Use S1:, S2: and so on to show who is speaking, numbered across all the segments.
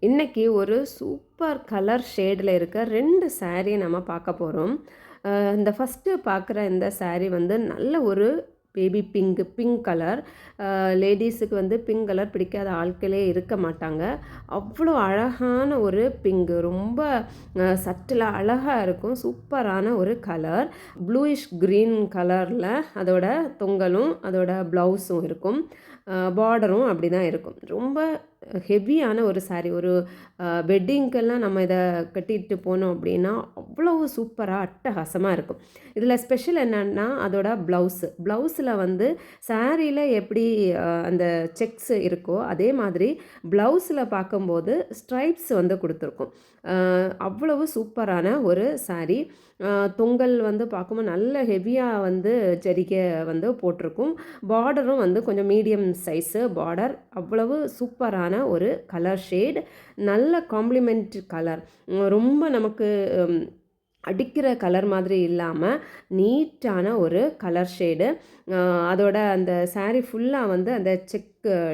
S1: இன்றைக்கி ஒரு super colour ஷேடில் இருக்க 2 saree நம்ம பார்க்க போகிறோம். இந்த ஃபஸ்ட்டு பார்க்குற இந்த saree வந்து நல்ல ஒரு பேபி பிங்க் கலர். லேடீஸுக்கு வந்து பிங்க் கலர் பிடிக்காத ஆட்களே இருக்க மாட்டாங்க. அவ்வளோ அழகான ஒரு பிங்க், ரொம்ப சட்டிலாக அழகாக இருக்கும். சூப்பரான ஒரு கலர், ப்ளூயிஷ் க்ரீன் கலரில் அதோட தொங்கலும் அதோட ப்ளவுஸும் இருக்கும். பார்டரும் அப்படி தான் இருக்கும். ரொம்ப ஹெவியான ஒரு saree. ஒரு வெட்டிங்க்கெல்லாம் நம்ம இதை கட்டிட்டு போனோம் அப்படின்னா அவ்வளவு சூப்பராக அட்டகாசமாக இருக்கும். இதில் ஸ்பெஷல் என்னன்னா அதோட ப்ளவுஸில் வந்து சாரியில் எப்படி அந்த செக்ஸ் இருக்கோ அதே மாதிரி ப்ளவுஸில் பார்க்கும்போது ஸ்ட்ரைப்ஸ் வந்து கொடுத்துருக்கும். அவ்வளவு சூப்பரான ஒரு saree. தொங்கல் வந்து பார்க்கும்போது நல்ல ஹெவியாக வந்து ஜரிகை வந்து போட்டிருக்கும். பார்டரும் வந்து கொஞ்சம் மீடியம் சைஸு பார்டர். அவ்வளவு சூப்பரான ஒரு கலர் ஷேட், நல்ல காம்ப்ளிமெண்ட் கலர். ரொம்ப நமக்கு அடிக்கிற கலர் மாதிரி இல்லாமல் நீட்டான ஒரு கலர் ஷேடு. அதோட அந்த saree ஃபுல்லாக வந்து அந்த செக்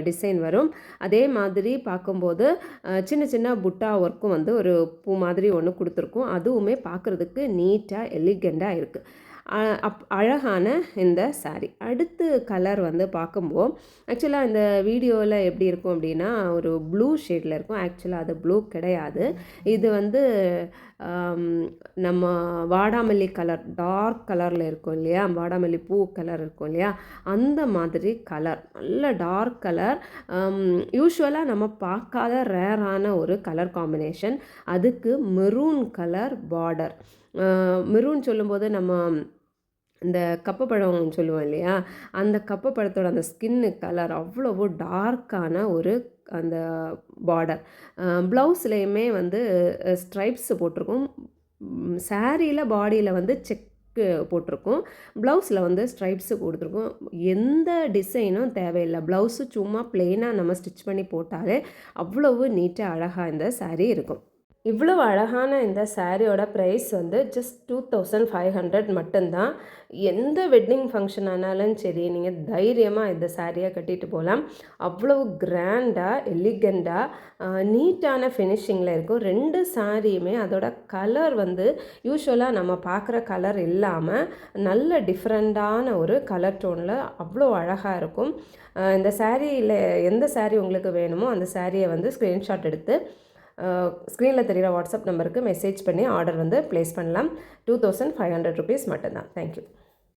S1: டிசைன் வரும். அதே மாதிரி பார்க்கும்போது சின்ன சின்ன புட்டா ஒர்க்கும் வந்து ஒரு பூ மாதிரி ஒன்று கொடுத்துருக்கும். அதுவுமே பார்க்குறதுக்கு நீட்டாக எலிகெண்ட்டாக இருக்குது. அழகான இந்த saree. அடுத்து கலர் வந்து பார்க்கும்போது ஆக்சுவலாக இந்த வீடியோவில் எப்படி இருக்கும் அப்படின்னா ஒரு ப்ளூ ஷேடில் இருக்கும். ஆக்சுவலாக அது ப்ளூ கிடையாது. இது வந்து நம்ம வாடாமல்லி கலர், டார்க் கலரில் இருக்கும் இல்லையா, வாடாமல்லி பூ கலர் இருக்கும் இல்லையா, அந்த மாதிரி கலர், நல்ல டார்க் கலர். யூஸ்வலாக நம்ம பார்க்காத ரேரான ஒரு கலர் காம்பினேஷன். அதுக்கு மெரூன் கலர் பார்டர். மெரூன் சொல்லும்போது நம்ம இந்த கப்பப்பழம் சொல்லுவோம் இல்லையா, அந்த கப்பப்பழத்தோட அந்த ஸ்கின்னு கலர் அவ்வளவு டார்க்கான ஒரு அந்த பார்டர். ப்ளவுஸ்லேயுமே வந்து ஸ்ட்ரைப்ஸ் போட்டிருக்கும். சாரியில் பாடியில் வந்து செக்கு போட்டிருக்கும். ப்ளவுஸில் வந்து ஸ்ட்ரைப்ஸு கொடுத்துருக்கும். எந்த டிசைனும் தேவையில்லை. ப்ளவுஸு சும்மா ப்ளெயினாக நம்ம ஸ்டிச் பண்ணி போட்டாலே அவ்வளவு நீட்டாக அழகாக இந்த saree இருக்கும். இவ்வளவு அழகான இந்த சாரியோட ப்ரைஸ் வந்து ஜஸ்ட் 2500 மட்டும்தான். எந்த வெட்டிங் ஃபங்க்ஷன் ஆனாலும் சரி நீங்கள் தைரியமாக இந்த சாரியை கட்டிட்டு போகலாம். அவ்வளவு கிராண்டாக எலிகெண்ட்டாக நீட்டான ஃபினிஷிங்கில் இருக்கும். 2 சாரியுமே அதோட கலர் வந்து யூஸ்வலாக நம்ம பார்க்குற கலர் இல்லாமல் நல்ல டிஃப்ரெண்ட்டான ஒரு கலர் டோனில் அவ்வளோ அழகாக இருக்கும். இந்த சாரியில் எந்த சாரி உங்களுக்கு வேணுமோ அந்த சாரியை வந்து ஸ்க்ரீன்ஷாட் எடுத்து ஸ்க்ரீனில் தெரிகிற வாட்ஸ்அப் நம்பருக்கு மெசேஜ் பண்ணி ஆர்டர் வந்து ப்ளேஸ் பண்ணலாம். 2500 rupees மட்டும்தான். தேங்க்யூ.